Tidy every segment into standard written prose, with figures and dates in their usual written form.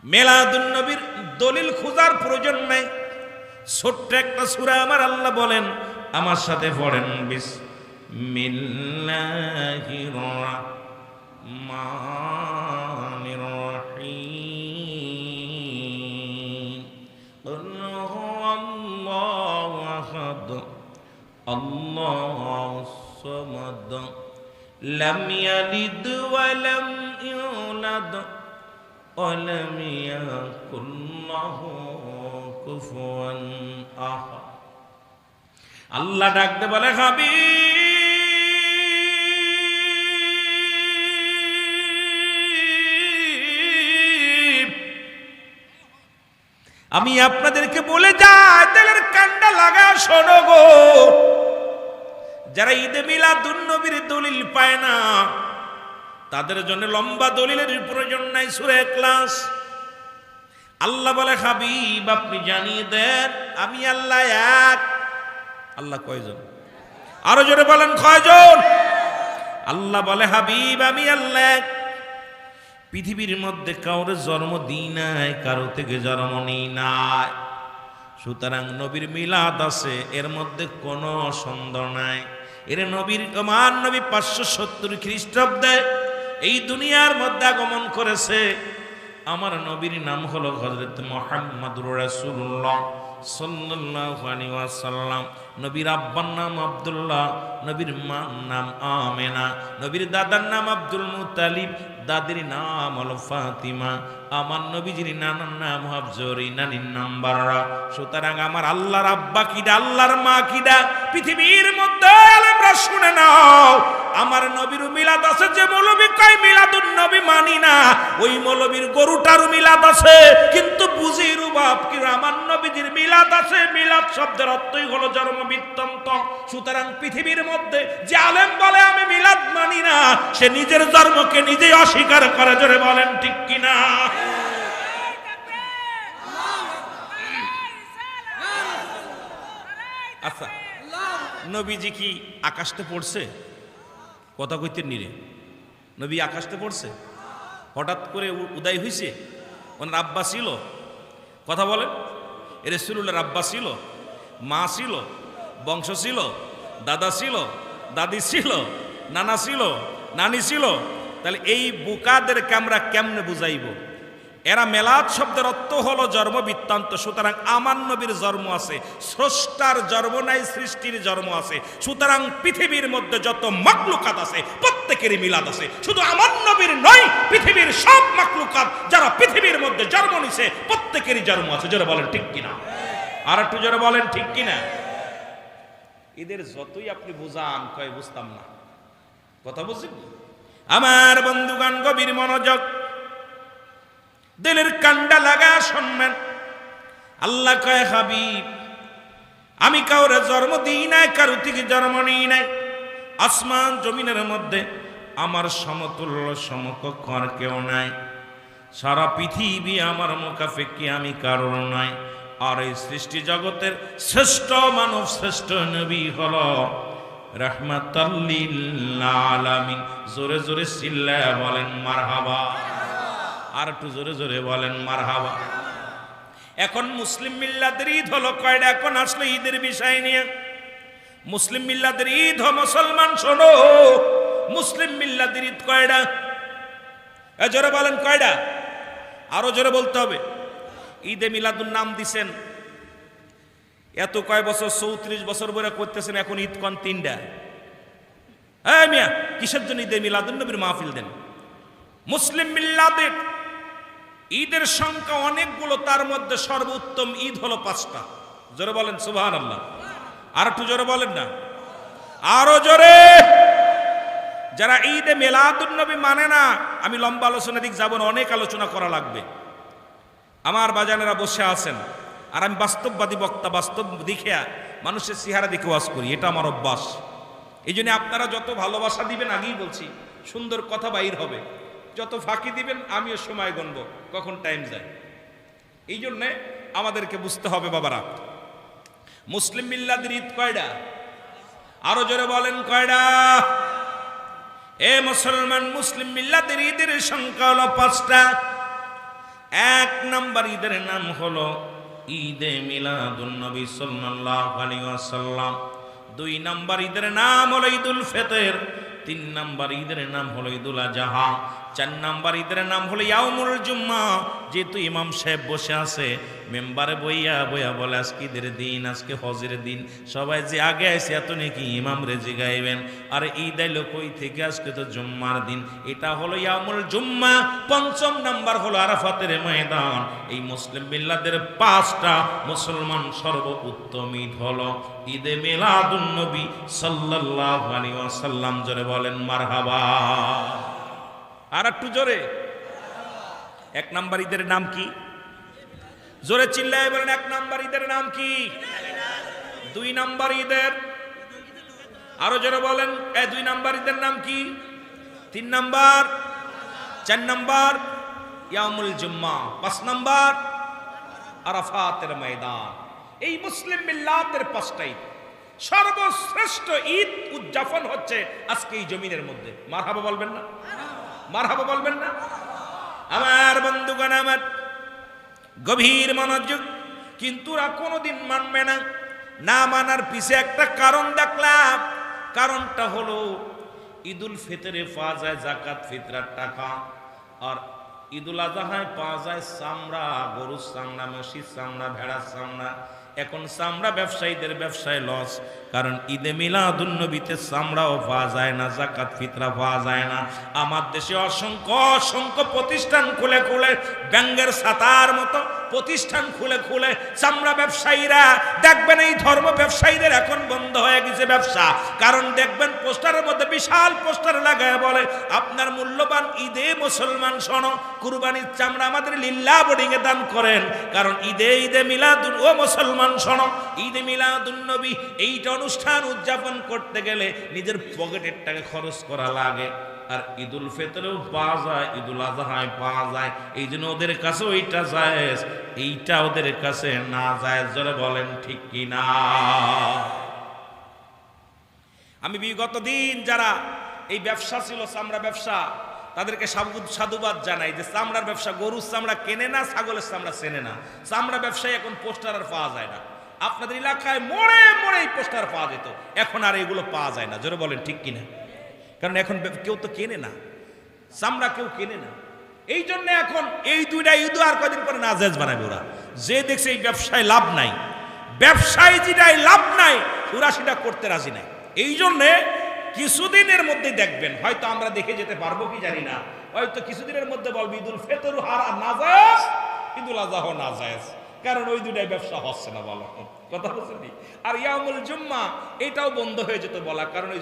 মিলাদুন নবীর দলিল খোঁজার প্রয়োজন নাই। ছোট্ট একটা সূরা আমার আল্লাহ বলেন, আমার সাথে পড়েন, বিসমিল্লাহির রাহমানির রাহিম। কুল হুয়াল্লাহু আহাদ আল্লাহুস সামাদ লাম ইয়ালিদ ওয়া লাম ইউলাদ ওয়া লাম ইয়াকুল লাহু কুফুয়ান আহাদ। আল্লাহ ডাকতে বলে, হাবিব আমি আপনাদেরকে বলে যাই, তেলের কান্ডা লাগা শোনো গো, যারা ঈদে মিলাদুন নবীর দলিল পায় না তাদের জন্য লম্বা দলিলের প্রয়োজন নাই। সূরা ইখলাস। আল্লাহ বলে, হাবিব আপনি জানিয়ে দেন আমি আল্লাহ এক। আল্লাহ কয়জন? আরো জোরে বলেন, কয়জন? আল্লাহ বলে, হাবিব আমি আল্লাহ এক। পৃথিবীর মধ্যে কাউরে জন্ম দিই নাই, কারো থেকে জন্ম নিই নাই। সুতরাং নবীর মিলাদ আছে, এর মধ্যে কোনো সন্দেহ নাই। এর নবীর আমার নবী 570 খ্রিস্টাব্দে এই দুনিয়ার মধ্যে আগমন করেছে। আমার নবীর নাম হলো হযরত মুহাম্মদুর রাসূলুল্লাহ সাল্লাল্লাহু আলাইহি ওয়াসাল্লাম। নবীর আব্বার নাম আব্দুল্লাহ, নবীর মার নাম আমেনা, নবীর দাদার নাম আব্দুল মুত্তালিব, দাদির নাম হলো ফাতিমা, আমার নবীজির নানার নাম হাফজরি, নানির নাম বাররা। সুতরাং আমার আল্লাহর আব্বা কিডা, আল্লাহর মা কিডা, পৃথিবীর মধ্যে আলেমরা শুনে নাও। আমার নবীর মিলাদ আছে। যে মৌলবী কয় মিলাদুন নবী মানি না, ওই মৌলবীর গরুটার মিলাদ আছে, কিন্তু বুঝি রুবাব কি আমার নবীজির মিলাদ আছে। মিলাদ শব্দের অর্থই হলো জন্ম বৃত্তান্ত। সুতরাং পৃথিবীর মধ্যে যে আলেম বলে আমি মিলাদ মানি না, সে নিজের জন্মকে নিজেই অস্বীকার করে। জোরে বলেন ঠিক কিনা? আচ্ছা, নবীজি কি আকাশতে পড়ছে? কথা কইতে নিরে নবী আকাশতে পড়ছে? হঠাৎ করে উদয় হইছে? ওনার আব্বা ছিল? কথা বলেন। রাসূলুল্লাহর আব্বা ছিল, মা ছিল, বংশ ছিল, দাদা ছিল, দাদি ছিল, নানা ছিল, নানি ছিল। তাহলে এই বোকাদেরকে আমরা কেমনে বুঝাইব? এরা মেলাদ শব্দের অর্থ হলো জন্ম বৃত্তান্ত। সুতরাং আমার নবীর জন্ম আছে, স্রষ্টার জন্ম নাই, সৃষ্টির জন্ম আছে। সুতরাং পৃথিবীর মধ্যে যত মাখলুকাত আছে প্রত্যেকেরই মিলাদ আছে, শুধু আমার নবীর নয়, পৃথিবীর সব মাখলুকাত যারা পৃথিবীর মধ্যে জন্ম নিছে প্রত্যেকেরই জন্ম আছে। জোরে বলেন ঠিক কিনা? আর একটু জোরে বলেন ঠিক কিনা? এদের যতই আপনি বুঝান কয় বুঝতাম না। কথা বুঝছেন? আমার বন্ধুগণ গভীর মনোযোগ, দিলের কান্ডা লাগা শুনবেন। আল্লাহ কয়, হাবিব আমি কাউরে জন্ম দিই নাই, কারো থেকে জন্ম নিই নাই। আসমান জমিনের মধ্যে আমার সমতুল্য সমকক্ষ আর কেউ নাই। সারা পৃথিবী আমার মুখাপেক্ষী আমি কারোর নাই। আর এই সৃষ্টি জগতের শ্রেষ্ঠ মানব, শ্রেষ্ঠ নবী হলো রাহমাতাল লিল আলামিন। জোরে জোরে চিল্লায়া বলেন মারহাবা। আর একটু জোরে জোরে বলেন মারহাবা। এখন মুসলিম মিল্লাতের ঈদ হলো কয়টা? এখন আসলে ঈদের বিষয় নিয়ে মুসলিম মিল্লাতের ঈদ মুসলমান শোনো, মুসলিম মিল্লাতের ঈদ কয়টা? জোরে বলেন কয়টা? আরো জোরে বলতে হবে। ঈদে মিলাদুন নাম দিছেন, এত কয় বছর 34 বছর ধরে করতেছেন, এখন ঈদ কোন 3টা? হ্যাঁ মিয়া, কিসের জন্য ঈদে মিলাদুন নবীর মাহফিল দেন? মুসলিম মিল্লাতের ঈদের সংখ্যা অনেকগুলো, তার মধ্যে সর্বোত্তম ঈদ হলো 5টা। জোরে বলেন সুবহানাল্লাহ। আর একটু জোরে বলেন না, আরো জোরে। যারা ঈদে মিলাদুন নবী মানে না, আমি লম্বা আলোচনা দিক যাব না, অনেক আলোচনা করা লাগবে। আমার বাজানেরা বসে আছেন, আর আমি বাস্তববাদী বক্তা, বাস্তব দেখিয়া মানুষের চেহারা দেখে ওয়াজ করি, এটা আমার অভ্যাস। এই জন্য আপনারা যত ভালোবাসা দিবেন, আগেই বলছি, সুন্দর কথা বাইর হবে। যত ফাঁকি দিবেন আমিও সময় গণব কখন টাইম যায়। এই জন্যে আমাদেরকে বুঝতে হবে বাবারা, মুসলিম মিল্লাতের ঈদ কয়টা? আরো জোরে বলেন কয়টা? এ মুসলমান, মুসলিম মিল্লাতের ঈদের সংখ্যা হলো 5টা। এক নাম্বার ঈদের নাম হলো ঈদে মিলাদুন নবী সাল্লাল্লাহু আলাইহি ওয়াসাল্লাম। দুই নাম্বার ঈদের নাম হলো ঈদুল ফিতর। তিন নাম্বার ঈদের নাম হলো ঈদুল আজহা। চার নাম্বার ঈদের নাম হলো ইয়াউমুল জুম্মা। যেহেতু ইমাম সাহেব বসে আছে মেম্বারে বইয়া বইয়া বলে আজকে ঈদের দিন, আজকে হজের দিন, সবাই যে আগে আসে এত নাকি ইমাম রে জিগাইবেন আর ঈদ আইলো কই থেকে, আজকে তো জুম্মার দিন, এটা হলো ইয়াউমুল জুম্মা। পঞ্চম নাম্বার হলো আরাফাতের ময়দান। এই মুসলিম মিল্লাতের পাঁচটা মুসলমান সর্বোত্তম ঈদ হলো ঈদে মিলাদুন নবী সাল্লাল্লাহু আলাইহি ওয়াসাল্লাম। জোরে বলেন মারহাবা। আর একটু জোরে। এক নাম্বার ঈদের নাম কি? জোরে চিল্লায় বলেন, এক নাম্বার ঈদের নাম কি? দুই নাম্বার ঈদের, আরো জোরে বলেন, দুই নাম্বার ঈদের নাম কি? তিন নাম্বার, চার নাম্বার ইয়াউমুল জুম্মা, পাঁচ নাম্বার আরাফাতের ময়দান। এই মুসলিম মিল্লাতের পাঁচটা ঈদ, সর্বশ্রেষ্ঠ ঈদ উদযাপন হচ্ছে আজকে এই জমিনের মধ্যে। মারহাবা বলবেন না? মারহাবা বলবেন না? আমার বন্ধুগণ, আমার গভীর মনোযোগ। কিন্তু ওরা কোনোদিন মানবে না। না মানার পিছে একটা কারণ দেখলাম। কারণটা হলো ঈদুল ফিতরে পাওয়া যায় যাকাত ফিতরার টাকা, আর ঈদুল আজহায় পাওয়া যায় চামড়া, গরুর চামড়া, মহিষের চামড়া, ভেড়ার চামড়া। এখন চামড়া ব্যবসায়ীদের ব্যবসায় লস, কারণ ঈদে মিলাদুন নবীতে চামড়াও পাওয়া যায় না, যাকাত ফিতরা পাওয়া যায় না। আমার দেশে অসংখ্য অসংখ্য প্রতিষ্ঠান খুলে খুলে, ব্যাঙ্গের ছাতার মতো প্রতিষ্ঠান খুলে খুলে চামড়া ব্যবসায়ীরা দেখবেন, এই ধর্ম ব্যবসায়ীদের এখন বন্ধ হয়ে গেছে ব্যবসা। কারণ দেখবেন পোস্টারের মধ্যে বিশাল পোস্টার লাগায় বলে আপনার মূল্যবান ঈদে মুসলমান শোনো, কুরবানির চামড়া আমাদের লিল্লাহ বোর্ডিং এ দান করেন। কারণ ঈদে ঈদে মিলাদুন, ও মুসলমান শোনো, ঈদে মিলাদুন নবী এইটা অনুষ্ঠান উদযাপন করতে গেলে নিজের পকেটের টাকা খরচ করা লাগে। আর ঈদুল ফিতরেও পাওয়া যায়, ঈদুল আজহায় পাওয়া যায়, এই জন্য ওদের কাছে ওইটা জায়েজ, এইটা ওদের কাছে না জায়েজ। জোরে বলেন ঠিক কি না? আমি বিগত দিন যারা এই ব্যবসা ছিল চামড়া ব্যবসা, তাদেরকে সাধুবাদ জানাই যে চামড়ার ব্যবসা, গরুর চামড়া কেনে না, ছাগলের চামড়া চেনে না। চামড়া ব্যবসায় এখন পোস্টার আর পাওয়া যায় না। আপনাদের এলাকায় মোড়ে মোড়ে পোস্টার পাওয়া যেত, এখন আর এগুলো পাওয়া যায় না। জোরে বলেন ঠিক কিনা? কারণ এখন কেউ তো কেনে না, চামড়া কেউ কেনে না। এই জন্য এখন এই দুইটা ঈদ আর কদিন পরে নাজায়েজ বানাবে ওরা। যে দেখছে এই ব্যবসায় লাভ নাই, ব্যবসায় যেটাই লাভ নাই, ওরা সেটা করতে রাজি নাই। এই জন্যে কিছুদিনের মধ্যে দেখবেন, হয়তো আমরা দেখে যেতে পারবো কি জানি না, হয়তো কিছুদিনের মধ্যে বলবে ঈদুল ফিতর আর নাজায়েজ, ঈদুল আজহা নাজায়েজ। কারণ ওই দুটাই ব্যবসা হচ্ছে না, বলো কথা বলছেন। আর ইয়াউমুল জুম্মা এটাও বন্ধ হয়ে যেত বলা, কারণ ওই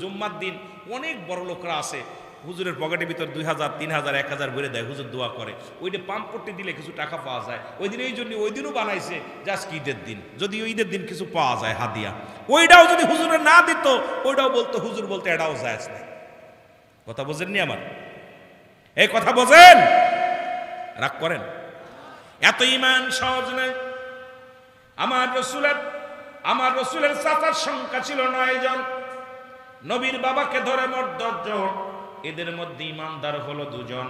জুম্মার দিন অনেক বড় লোকরা আছে, হুজুরের পকেটের ভিতর 2000, 3000, 1000 ভরে দেয়, হুজুর দোয়া করে, ওইটা পাম্প করতে দিলে কিছু টাকা পাওয়া যায়। ওই দিন এই জন্য ওই দিনও বানাইছে যে আজকে ঈদের দিন, যদি ওই ঈদের দিন কিছু পাওয়া যায় হাদিয়া, ওইটাও যদি হুজুরে না দিত, ওইটাও বলতো হুজুর বলতে এটাও জায়েজ নাই। কথা বোঝেননি আমার? এই কথা বোঝেন? রাগ করেন? এত ইমান সহজ নয়। আমার রসুলের চাচার সংখ্যা ছিল 9 জন, নবীর বাবাকে ধরে মোট 10 জন। এদের মধ্যে ইমানদার হলো 2 জন,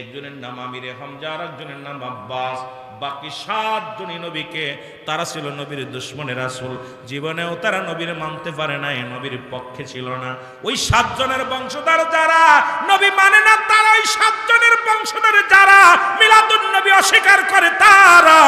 একজনের নাম আমিরে হামজা আর একজনের নাম আব্বাস। বাকি 7 জনই নবীকে, তারা ছিল নবীর দুশমনের রাসূল, জীবনেও তারা নবীর মানতে পারে নাই, নবীর পক্ষে ছিল না। ওই 7 জনের বংশধর যারা নবী মানে না, তারা ওই 7 জনের বংশধর যারা মিলাদুন নবী অস্বীকার করে, তারা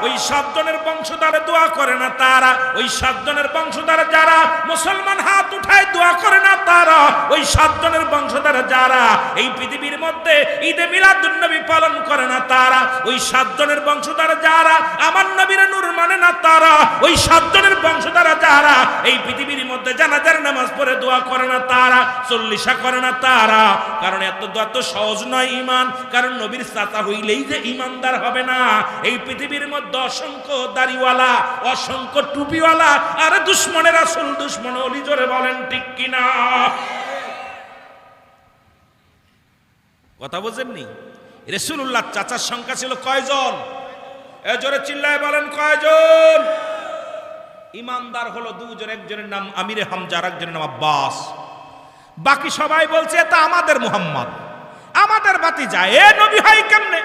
ওই 7 জনের বংশধরে দোয়া করে না, তারা ওই 7 জনের বংশধর যারা মুসলমান হাত উঠায় দোয়া করে না, তারা ওই 7 জনের বংশধর যারা এই পৃথিবীর মধ্যে ঈদে মিলাদুন নবী পালন করে না, তারা ওই 7 জনের বংশধর যারা আমার নবীর নূর মানে না, তারা ওই 7 জনের বংশধর যারা এই পৃথিবীর মধ্যে জানাজার নামাজ পড়ে দোয়া করে না, তারা চল্লিশা করে না, তারা। কারণ এত সহজ নয় ইমান, কারণ নবীর চাচা হইলেই যে ইমানদার হবে না। এই পৃথিবীর মধ্যে অসংখ্য দাড়িওয়ালা, অসংখ্য টুপিওয়ালা, আর দুশমনের রাসূল, দুশমন ওলি। জোরে বলেন ঠিক কিনা? কথা বোঝেননি? রাসূলুল্লাহ চাচার সংখ্যা ছিল কয়জন? জোরে চিল্লায় বলেন কয়জন? ইমানদার হলো 2 জন, একজনের নাম আমিরে হামজা আর একজনের নাম আব্বাস। বাকি সবাই বলছে এটা আমাদের মুহাম্মদ, আমাদের ভাতিজা, এ নবী হয় কেমনে?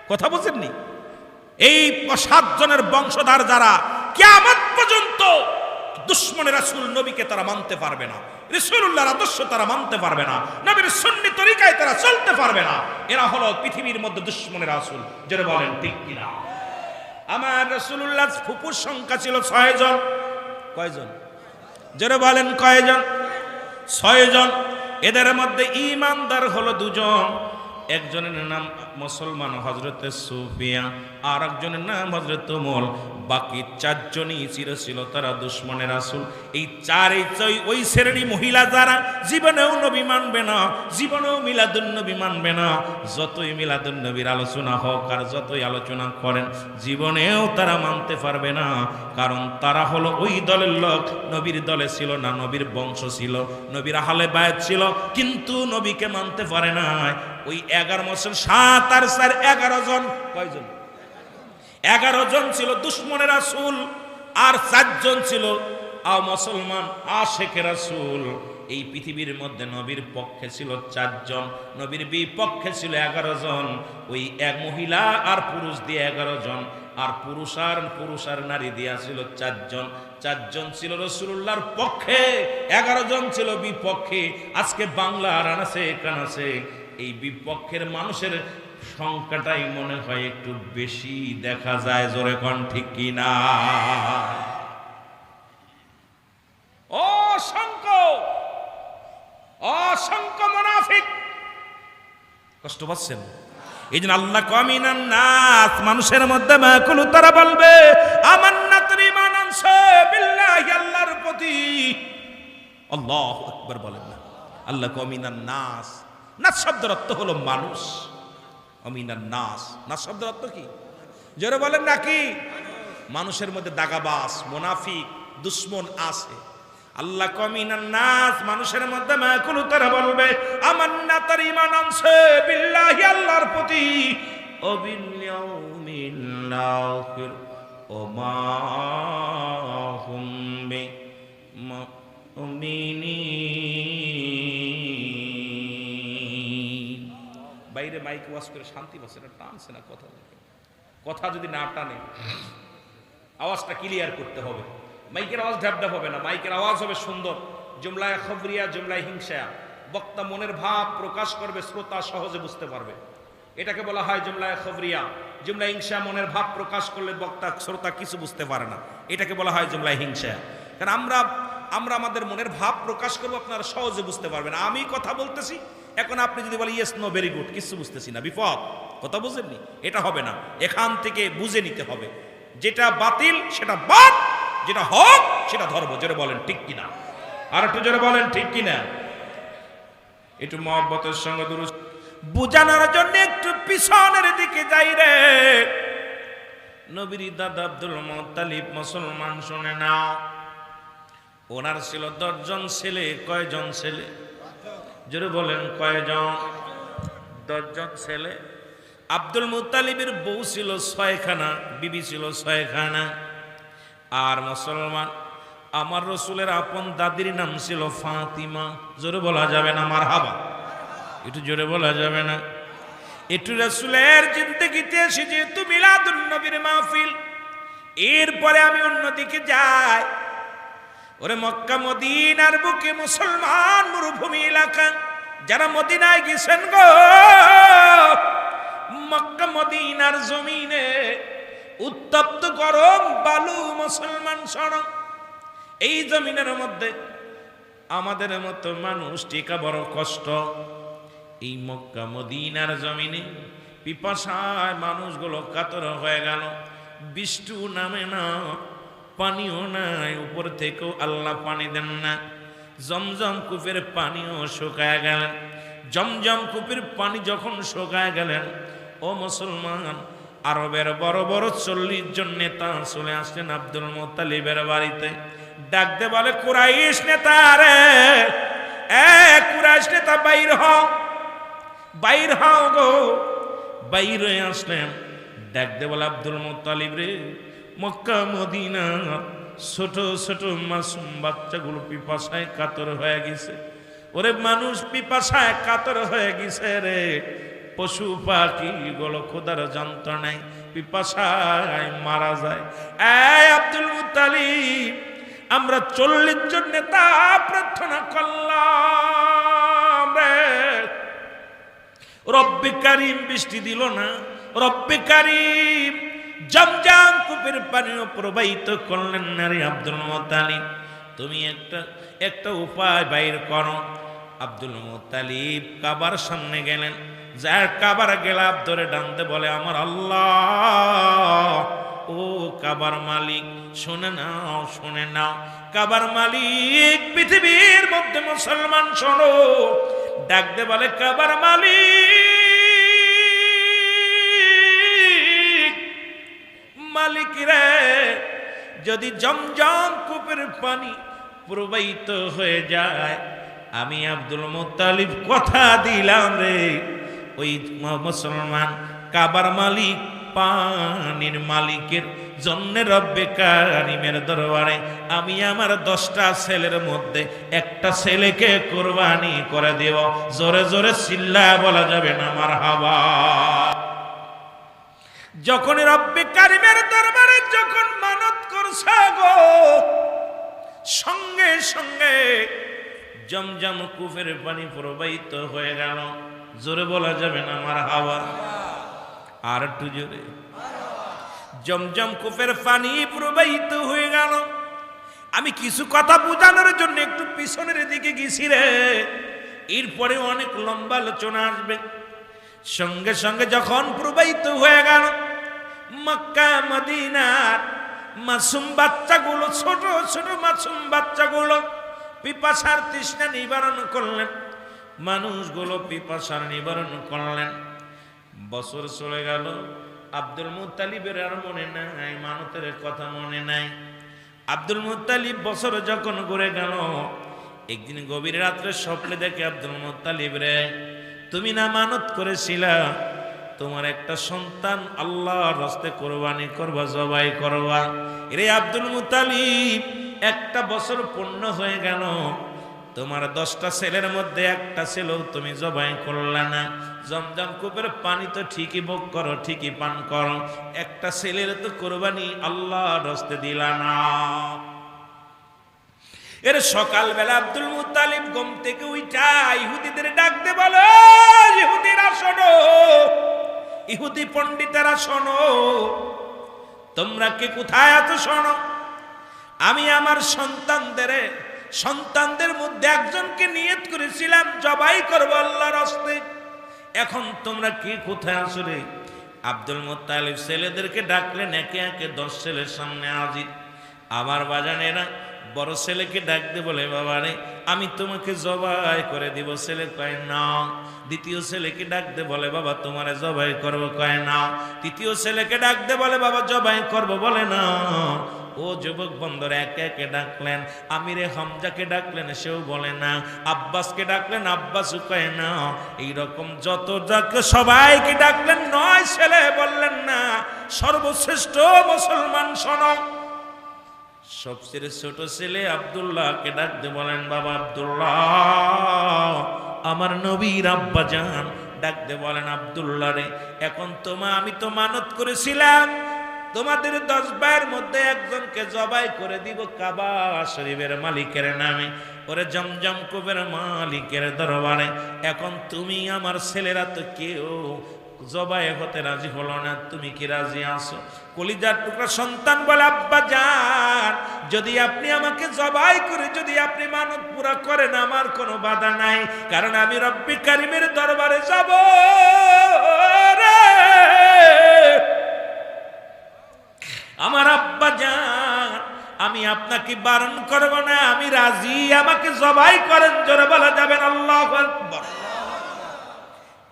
কথা বুঝেননি? এই 7 জনের বংশধর যারা কিয়ামত পর্যন্ত দুশমনে রাসূল নবীকে তারা মানতে পারবে না, রাসূলুল্লাহর আদর্শ তারা মানতে পারবে না, নবীর সুন্নি তরিকায় তারা চলতে পারবে না। এরা হলো পৃথিবীর মধ্যে দুশমনে রাসূল। যারা বলেন ঠিক কিনা? আমার রাসূলুল্লাহ ফুপুর সংখ্যা ছিল 6 জন। কয়জন? যারা বলেন কয়জন? 6 জন। এদের মধ্যে ঈমানদার হলো 2 জন। একজনের নাম মুসলমান হযরতে সুফিয়া, আর একজনের নাম হযরত উমর। বাকি 4 জনই ছিল তারা দুশমনের রাসূল। এই 4 ওই শ্রেণী মহিলা যারা জীবনেও নবী মানবে না, জীবনেও মিলাদুন নবী মানবে না। যতই মিলাদুন নবীর আলোচনা হোক আর যতই আলোচনা করেন, জীবনেও তারা মানতে পারবে না। কারণ তারা হলো ওই দলের লোক, নবীর দলে ছিল না, নবীর বংশ ছিল, নবীর আহলে বায়াত ছিল, কিন্তু নবীকে মানতে পারে না। ওই 11 মুসলমান 7 আর 4 11 জন। কয়জন? 11 জন ছিল দুশমনের রাসূল, আর 4 জন ছিল মুসলমান আশিকে রাসূল। এই পৃথিবীর মধ্যে নবীর পক্ষে ছিল 4 জন, নবীর বিপক্ষে ছিল 11 জন। ওই এক মহিলা আর পুরুষ দিয়ে 11 জন, আর পুরুষ আর নারী দিয়া ছিল 4 জন। 4 জন ছিল রাসূলুল্লাহর পক্ষে, 11 জন ছিল বিপক্ষে। আজকে বাংলার আনাচে কানাচে এই বিপক্ষের মানুষের সংখ্যাটাই মনে হয় একটু বেশি দেখা যায়। জোরে কোন ঠিক কিনা? অসংখ্য মুনাফিক। কষ্ট পাচ্ছেন? এই জন্য আল্লাহ কামিনান নাস, মানুষের মধ্যে মাকুলু, তারা বলবে আমান্নাত ঈমান আনছে বিল্লাহি, আল্লাহর প্রতি। আল্লাহু আকবার বলেন না। আল্লাহ কামিনান নাস, নাস শব্দের অর্থ হলো মানুষ। আমিনান নাস, নাস শব্দের অর্থ কি? জোরে বলেন নাকি? মানুষের মধ্যে দাগাবাজ, মুনাফিক, দুশমন আছে। আল্লাহ কামিনান নাস, মানুষের মধ্যে মাকুলু, তারা বলবে আমান্না, তার ঈমান আনছে বিল্লাহি, আল্লাহর প্রতি, ও বিল ইয়াউমিল আখির, ও মা হুম বিমুমিনিন। বাইরে মাইক ওয়াজ করে শান্তি পাচ্ছে না, টানছে না কথা। কথা যদি না টানে, আওয়াজটা ক্লিয়ার করতে হবে। মাইকের আওয়াজ ঢাপঢাপ হবে না, মাইকের আওয়াজ হবে সুন্দর। জুমলায় খবরিয়া, জুমলায় হিংসা। বক্তা মনের ভাব প্রকাশ করবে, শ্রোতা সহজে বুঝতে পারবে। এটাকে বলা হয় জুমলায় খবরিয়া। জুমলায় হিংসা, মনের ভাব প্রকাশ করলে বক্তা শ্রোতা কিছু বুঝতে পারে না, এটাকে বলা হয় জুমলায় হিংসা। কারণ আমরা আমাদের মনের ভাব প্রকাশ করবো, আপনারা সহজে বুঝতে পারবেন। আমি কথা বলতেছি, এখন আপনি যদি বলেন ইয়েস নো ভেরি গুড, কিছু বুঝতেছি না, বিপদ। কথা বুঝেননি? এটা হবে না। এখান থেকে বুঝে নিতে হবে, যেটা বাতিল সেটা বাদ, যেটা হক সেটা ধর্ম। জোরে বলেন ঠিক কিনা? আর একটু জোরে বলেন ঠিক কিনা? একটু মহব্বতের সঙ্গে দুরূদ বুঝানোর জন্য একটু পিছনের দিকে যাই রে। নবীর দাদা আব্দুল মুত্তালিব মুসলমান, শুনে নাও। ওনার ছিল 10 জন ছেলে। কয়জন ছেলে? জোরে বলেন কয়জন? 10 জন ছেলে। আব্দুল মুত্তালিবের বউ ছিল 6খানা, বিবি ছিল 6খানা। আর মুসলমান আমার রসুলের আপন দাদির নাম ছিল ফাতিমা। জোরে বলা যাবে না মারহাবা? একটু জোরে বলা যাবে না? একটু রসুলের জিন্দেগিতে এসে যেহেতু মিলাদুন নবীর মাহফিল, এরপরে আমি অন্যদিকে যাই। ওরে মক্কা মদিনার বুকে মুসলমান মরুভূমি এলাকা, যারা মদিনায় গেছেন গো, মক্কা মদিনার জমিনে উত্তপ্ত গরম বালু, মুসলমান সড়ক। এই জমিনের মধ্যে আমাদের মতো মানুষ টিকা বড় কষ্ট। এই মক্কা মদিনার জমিনে পিপাসায় মানুষগুলো কাতর হয়ে গেল। বৃষ্টি নামে না, পানিও নাই, উপর থেকেও আল্লাহ পানি দেন না। জমজম কূপের পানিও শুকায় গেলেন। জমজম কূপের পানি যখন শুকায় গেলেন, ও মুসলমান, আরবের বড় বড় 40 জন নেতা চলে আসলেন আব্দুল মুত্তালিবের বাড়িতে। ডাকতে বলে, কুরাইশ নেতা রে, কুরাইশ নেতা বাইর হও, বাইর হও গো। বাইর হয়ে আসলেন। ডাকতে বলে, আব্দুল মুত্তালিব রে, মক্কা মদিনা ছোট ছোট মাসুম বাচ্চাগুলো পিপাসায় কাতর হয়ে গেছে। ওরে মানুষ পিপাসায় কাতর হয়ে গেছে রে। পশু পাখি গুলো ক্ষুধার যন্ত্রণায় পিপাসায় মারা যায়। এই আব্দুল মুত্তালিব, আমরা 40 জন নেতা প্রার্থনা করলাম রে, রব্বে কারিম বৃষ্টি দিল না। রব্বে কারিম জমজম কূপের পানিও প্রবাহিত করলেন না রে আব্দুল মুত্তালিব, তুমি একটা উপায় বাইর করো। আব্দুল মুত্তালিব কাবার সামনে গেলেন, যার কাবার গেলাপ ধরে ডানতে বলে, আমার আল্লাহ, ও কাবার মালিক, শুনে নাও, শুনে নাও। কাবার মালিক, পৃথিবীর মধ্যে মুসলমান শোনো, ডাকতে বলে, কাবার মালিক, মালিক রে, যদি জমজম কূপের পানি প্রবাহিত হয়ে যায়, আমি আব্দুল মুত্তালিব কথা দিলাম রে, ওই মুসলমান কাবার মালিক, পানির মালিকের জন্য রব্বে কারিমের দরবারে আমি আমার 10টা ছেলের মধ্যে একটা ছেলেকে কুরবানি করে দেব। জোরে জোরে চিল্লায় বলা যাবে না মারহাবা। যখন রব্বে কারিমের দরবারে যখন মানত করছে গো, সঙ্গে সঙ্গে জমজম কূপের পানি প্রবাহিত হয়ে গেল। জোরে বলা যাবে না মারহাবা। আর একটু জোরে। জমজম কূপের পানি প্রবাহিত হয়ে গেল। আমি কিছু কথা বোঝানোর জন্য একটু পিছনের দিকে গেছি রে, এরপরে অনেক লম্বা আলোচনা আসবে। সঙ্গে সঙ্গে যখন প্রবাহিত হয়ে গেল, মক্কা মদিনার মাসুম বাচ্চাগুলো, ছোট ছোট মাসুম বাচ্চাগুলো পিপাসার তৃষ্ণা নিবারণ করলেন, মানুষগুলো পিপাসার নিবারণ করলেন। বছর চলে গেল, আব্দুল মুত্তালিবের আর মনে নাই, মানতের কথা মনে নাই। আব্দুল মুত্তালিব বছর যখন ঘুরে গেল, একদিন গভীর রাত্রে স্বপ্নে দেখে, আব্দুল মুত্তালিব রে, তুমি না মানত করেছিলা তোমার একটা সন্তান আল্লাহর রাস্তায় কোরবানি করবা, জবাই করবা। রে আব্দুল মুত্তালিব, একটা বছর পূর্ণ হয়ে গেল, তোমার 10টা ছেলের মধ্যে একটা ছেলেও তুমি জবাই করলা না। জমজম কূপের পানি তো ঠিকই ভোগ করো, ঠিকই পান করো, একটা ছেলের তো কোরবানি আল্লাহর রাস্তায় দিলা না। এর সকালবেলা আব্দুল মুত্তালিব ঘুম থেকে উঠা ইহুদিদের ডাকতে বলো, ইহুদিরা শোনো, ইহুদি পণ্ডিতেরা শোনো, তোমরা কে কোথায় আছো শোনো। আমি আমার সন্তানদের মধ্যে একজনকে নিয়ত করেছিলাম জবাই করবো আল্লাহর রাস্তায়। এখন তোমরা কে কোথায় আছো রে? আব্দুল মুত্তালিব ছেলেদেরকে ডাকলেন, একে একে 10 ছেলের সামনে হাজির। আমার বাজানেরা বড় ছেলেকে ডাকতে বলে, বাবা রে, আমি তোমাকে জবাই করে দিব। ছেলে কয় না। দ্বিতীয় ছেলেকে ডাকতে বলে, বাবা তোমারে জবাই করবো, কয় না। তৃতীয় ছেলেকে ডাকতে বলে, বাবা জবাই করবো, বলে না। ও যুবক বন্ধুরা একে একে ডাকলেন। আমিরে হামজাকে ডাকলেন, সেও বলে না। আব্বাসকে ডাকলেন, আব্বাসও কয় না। এইরকম যত যাকে সবাইকে ডাকলেন, 9 ছেলে বললেন না। সর্বশ্রেষ্ঠ মুসলমান শোনো, সবচেয়ে ছোট ছেলে আব্দুল্লাহকে ডাকতে বলেন, বাবা আব্দুল্লাহ, আমার নবীর আব্বা জান। ডাকতে বলেন, আব্দুল্লাহ রে, এখন আমি তো মানত করেছিলাম তোমাদের 10 ভাইয়ের মধ্যে একজনকে জবাই করে দিব কাবা শরীফের মালিকের নামে, ওরে জমজম কূপের মালিকের দরবারে। এখন তুমি আমার ছেলেরা তো কেউ জবাই হতে রাজি হলো না, তুমি কি রাজি আছো? কলিজার টুকরা সন্তান বলে, আব্বা জান, যদি আপনি আমাকে জবাই করে যদি আপনি মানত পুরা করেন, আমার কোনো বাধা নাই, কারণ আমি রব্বি কারিমের দরবারে যাব রে। আমার আব্বা জান, আমি আপনাকে বারণ করব না, আমি রাজি, আমাকে জবাই করেন। জোরে বলা যাবেন আল্লাহু আকবার।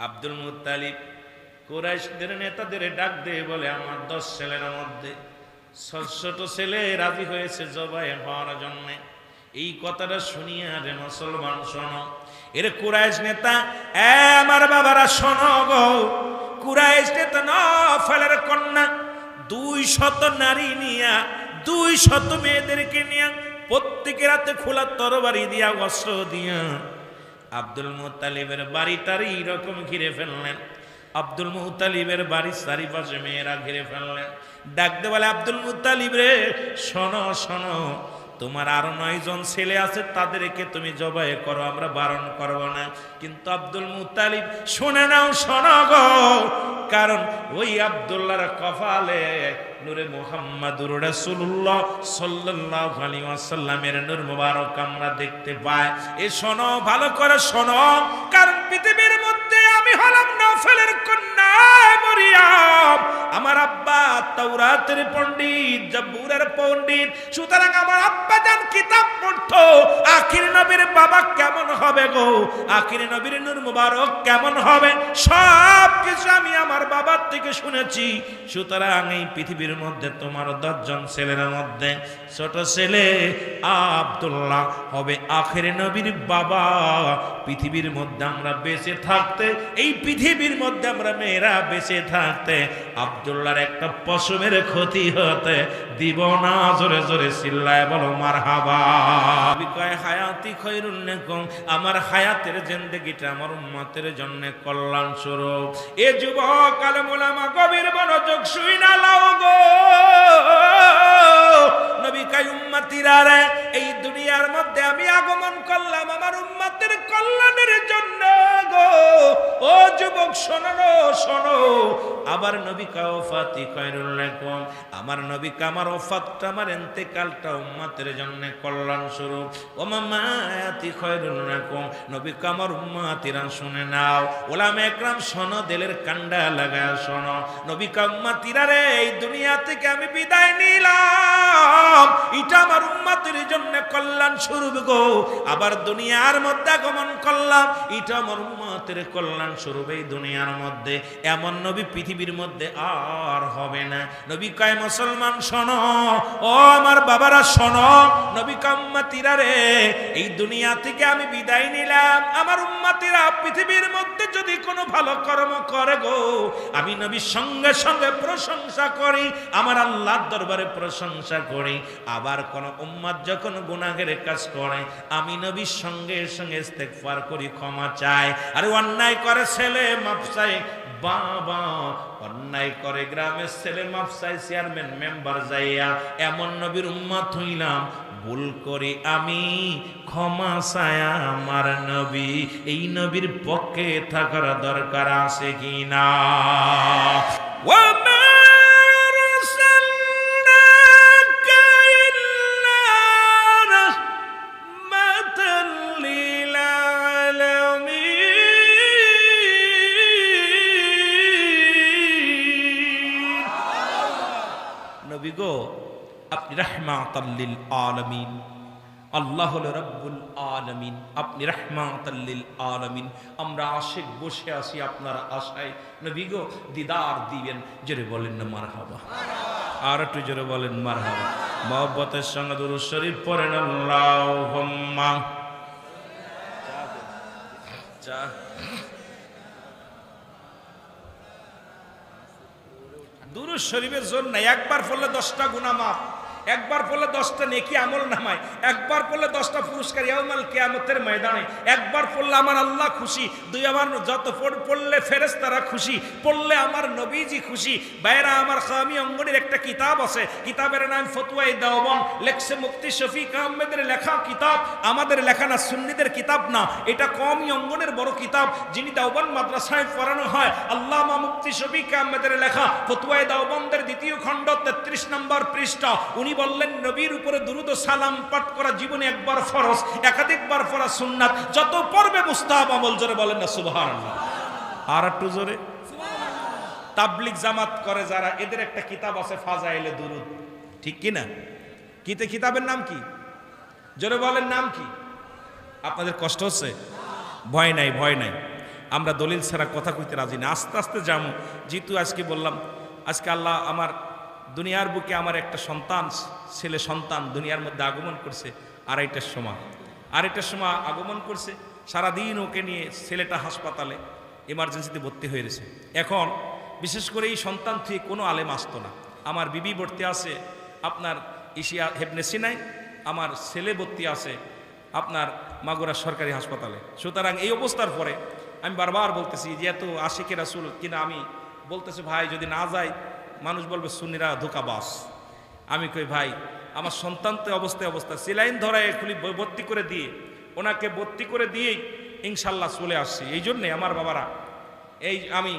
আব্দুল মুত্তালিব কুরাইশদের নেতাদের ডাক দিয়ে বলে, আমার 10 ছেলের মধ্যে ছোট ছেলে রাজি হয়েছে জবাই হওয়ার জন্য। এই কথাটা শুনিয়া রে মুসলমান শোনো, এর কুরাইশ নেতা, আমার বাবারা শোনো গো, কুরাইশ নেতা নফলের কন্যা 200 নারী নিয়া, 200 মেয়েদেরকে নিয়া, প্রত্যেকের হাতে খোলা তরবারি দিয়া, অস্ত্র দিয়া আব্দুল মুত্তালিবের বাড়িটার এইরকম ঘিরে ফেললেন। আব্দুল মুত্তালিবের বাড়ির চারিপাশে মেয়েরা ঘিরে ফেললেন। ডাকতে বলে, আব্দুল মুত্তালিব রে, শোনো শোনো, তোমার আরো 9 জন ছেলে আছে, তাদেরকে তুমি জবাই করো, আমরা বারণ করব না। কিন্তু আব্দুল মুত্তালিব শুনে নাও, শোনো গো, কারণ ওই আব্দুল্লাহর কপালে নূরে মুহাম্মাদুর রাসূলুল্লাহ সাল্লাল্লাহু আলাইহি ওয়াসাল্লামের নূর মুবারক আমরা দেখতে পাই। এ শোনো, ভালো করে শোনো, কারণ পৃথিবীর মধ্যে আমি হলাম নফলের কন্যা মরিয়ম, আমার আব্বা তাওরাতের পণ্ডিত, জাবুরের পণ্ডিত, সুতরাং আমার আব্বা জান কিতাব পড়তো। আখির নবীর বাবা কেমন হবে গো, আখির নবীর নূর মুবারক কেমন হবে, সব কিছু আমি আমার বাবার থেকে শুনেছি। সুতরাং এই পৃথিবীর মধ্যে তোমার 10 জন ছেলের মধ্যে ছোট ছেলে আব্দুল্লাহ হবে আখির নবীর বাবা। পৃথিবীর মধ্যে আমরা বেঁচে থাকতে, এই পৃথিবীর মধ্যে আমরা মেয়েরা বেঁচে থাকতে আব্দুল্লাহর একটা পশমের ক্ষতি হতে দিব না। জোরে জোরে চিল্লায় বলো মারহাবা। কয় হায়াতি খৈরুল লাকুম, আমার হায়াতের জিন্দেগিটা আমার উম্মতের জন্য কল্যাণ স্বরূপ। এ যুবক আলেম ওলামা গভীর মনোযোগ শুইনা লাও গো, নবী কয় উম্মতিরা রে, এই দুনিয়ার মধ্যে আমি আগমন করলাম আমার উম্মতের কল্যাণের জন্য গো। ও যুবক শোনো শোনো, আবার নবী কা ওফাতি খৈরুল লাকুম, আমার নবী কা আমার ওফাতটা, আমার ইন্তেকালটা উম্মতের জন্য কল্যাণ স্বরূপ। ও মামায়াতি খৈরুল লাকুম, নবী কা আমার উম্মতিরা শুনে নাও। ওলামা একরাম শোনো, দিলের কান্ডা লাগায় শোনো, নবী কা উম্মতিরা রে, এই দুনিয়া থেকে আমি বিদায় নিলাম, এটা আমার উম্মতের জন্য কল্যাণ স্বরূপ গো। আবার দুনিয়ার মধ্যে আগমন করলাম, এটা আমার উম্মতের কল্যাণ স্বরূপ। এই দুনিয়ার মধ্যে এমন নবী পৃথিবীর মধ্যে আর হবে না। নবী কয় মুসলমান শোনো, ও আমার বাবারা শোনো, নবী কয় উম্মতিরা রে, এই দুনিয়া থেকে আমি বিদায় নিলাম, আমার উম্মতিরা পৃথিবীর মধ্যে যদি কোনো ভালো কর্ম করে গো, আমি নবীর সঙ্গে সঙ্গে প্রশংসা করি, আমার আল্লাহর দরবারে প্রশংসা করি। আবার কোন উম্মত যখন গুনাহের কাজ করে, আমি নবীর সঙ্গে সঙ্গে ইস্তেগফার করি, ক্ষমা চাই। আর অন্যায় করে ছেলে মাফ চাই, বাবা অন্যায় করে গ্রামের ছেলে মাফ চাই, চেয়ারম্যান মেম্বার যাইয়া, এমন নবীর উম্মত হইলাম। ভুল করি আমি, ক্ষমা চায়া আমার নবী, এই নবীর পক্ষে থাকার দরকার আছে কিনা? নবী গো, আপনি রাহমাতাল লিল আলামিন, আল্লাহ হলো রব্বুল আলামিন, আপনি রাহমাতাল লিল আলামিন। আমরা আশিক বসে আছি আপনার আশায়, নবী গো দিদার দিবেন। জোরে বলেন না মারহাবা, আর একটু জোরে বলেন মারহাবা। মহব্বতের সঙ্গে দুরূদ শরীফ পড়েন, আল্লাহুম্মা দুরূদ শরীফের জন্য একবার পড়লে 10টা গুনাহ মাফ, একবার পড়লে 10টা নেকি আমল নামায়, একবার পড়লে 10টা পুরস্কার ইয়াউমাল কিয়ামতের ময়দানে, একবার পড়লে আমার আল্লাহ খুশি, 2 আমার যত পড়লে ফেরেশতারা খুশি, পড়লে আমার নবীজি খুশি। বাইরা আমার খামি অঙ্গনের একটা কিতাব আছে, কিতাবের নাম ফতোয়ায়ে দেওবন্দ, লেখছে মুফতি শফিক আহমেদের লেখা কিতাব, আমাদের লেখা না, সুন্নিদের কিতাব না, এটা কওমি অঙ্গনের বড় কিতাব, যিনি দেওবন্দ মাদ্রাসায় পড়ানো হয়, আল্লামা মুফতি শফিক আহমেদের লেখা ফতোয়ায়ে দেওবন্দের 2য় খণ্ড 33 নম্বর পৃষ্ঠা। উনি বললেন নবীর উপরে দুরূদ ও সালাম পাঠ করা জীবনে একবার ফরজ, একাধিকবার পড়া সুন্নাত, যত পড়বে মুস্তাহাব আমল। জোরে বলেন না সুবহানাল্লাহ, আর একটু জোরে সুবহানাল্লাহ। তাবলীগ জামাত করে যারা, এদের একটা কিতাব আছে ফাজাইলে দুরূদ, ঠিক কি না? কিতাবের নাম কি? জোরে বলেন নাম কি? আপনাদের কষ্ট হচ্ছে? ভয় নাই, ভয় নাই, আমরা দলিল ছাড়া কথা কইতে রাজি না, আস্তে আস্তে যাবো। যেহেতু আজকে বললাম, আজকে আল্লাহ আমার দুনিয়ার বুকে আমার একটা সন্তান, ছেলে সন্তান দুনিয়ার মধ্যে আগমন করছে 2:30টার সময় আগমন করছে। সারাদিন ওকে নিয়ে ছেলেটা হাসপাতালে এমার্জেন্সিতে ভর্তি হয়ে গেছে। এখন বিশেষ করে এই সন্তান থেকে কোনো আলেম আসতো না। আমার বিবি ভর্তি আছে আপনার এশিয়া হেবনে সিনাই, আমার ছেলে ভর্তি আছে আপনার মাগুরা সরকারি হাসপাতালে। সুতরাং এই অবস্থার পরে আমি বারবার বলতেছি যে এত আশিকে রাসূল কিনা আমি বলতেছি ভাই যদি না যাই মানুষ বলবে সুন্নিরা ধোঁকাবাজ। আমি কই ভাই আমার সন্তান তো অবস্থা সেলাইন ধরায় খুলি ভর্তি করে দিয়ে ওনাকে ভর্তি করে দিয়েই ইনশাল্লাহ চলে আসছি। এই জন্যে আমার বাবারা আমি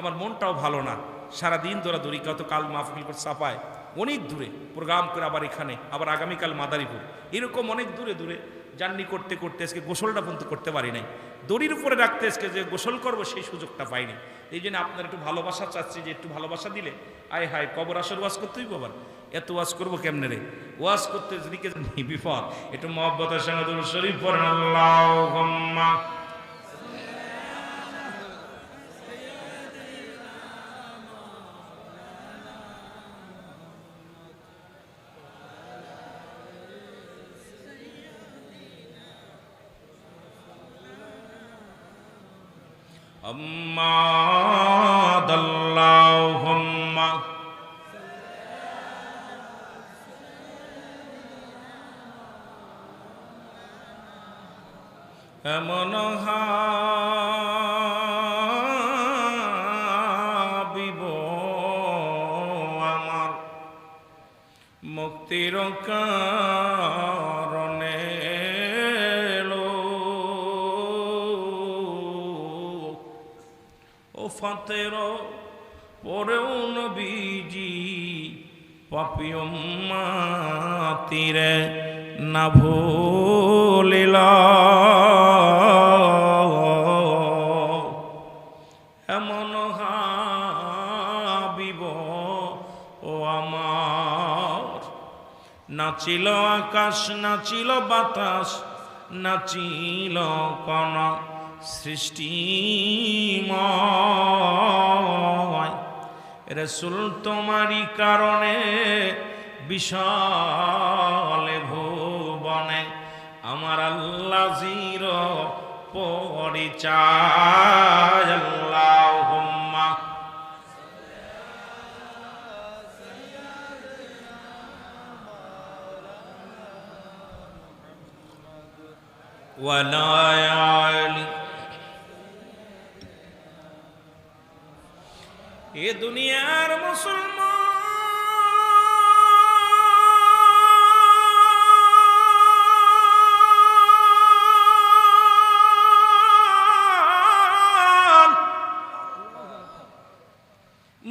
আমার মনটাও ভালো না, সারাদিন দৌড়াদৌড়ি, কত কাল মাহফিল করে চাপায় অনেক দূরে প্রোগ্রাম করে, আবার এখানে, আবার আগামীকাল মাদারীপুর, এরকম অনেক দূরে দূরে জার্নি করতে করতে আজকে গোসলটা পর্যন্ত করতে পারি নাই। দড়ির উপরে রাখতে আজকে যে গোসল করবো সেই সুযোগটা পাইনি। এই জন্য আপনার একটু ভালোবাসা চাচ্ছি, যে একটু ভালোবাসা দিলে আয় হায় কবর আসর ওয়াজ করতেই বাবার এত ওয়াজ করবো কেমনে রে, ওয়াজ করতে দিকে বিপদ। একটু মহব্বতের সঙ্গে দুরূদ শরীফ পড়েন আল্লাহুম্মা আল্লাহুম্মা এমন হাবিব আমার মুক্তির কারণে ও ফাতের পরেও নবীজি পাপী উম্মতিরে না ভুলিল, এমন হাবিব ও আমার। নাচিল আকাশ, নাচিল বাতাস, নাচিল কোন সৃষ্টিময়, রাসূল তোমারই কারণে বিশাল ভুবনে আমার আল্লাহ জির পরিচয়। আল্লাহুম্মা ওয়ালা আলি। এ দুনিয়ার মুসলমান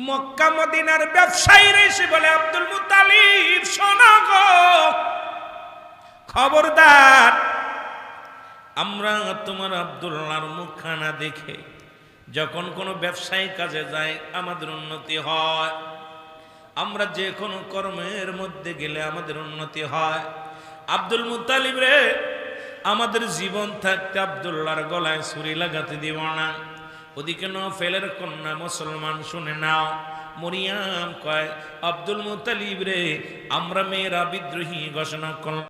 মক্কা মদিনার ব্যবসায়ীরা এসে বলে আব্দুল মুত্তালিব শোনো গো, খবরদার আমরা তোমার আব্দুল্লাহর মুখখানা দেখে যখন কোনো ব্যবসায়িক কাজে যাই আমাদের উন্নতি হয়, আমরা যে কোনো কর্মের মধ্যে গেলে আমাদের উন্নতি হয়। আব্দুল মুত্তালিব রে, আমাদের জীবন থাকতে আব্দুল্লাহর গলায় ছুরি লাগাতে দিব না। ওদিকে নফেলের কন্যা মুসলমান শুনে নাও, মরিয়াম কয় আব্দুল মুত্তালিব রে, আমরা মেয়েরা বিদ্রোহী ঘোষণা করলাম।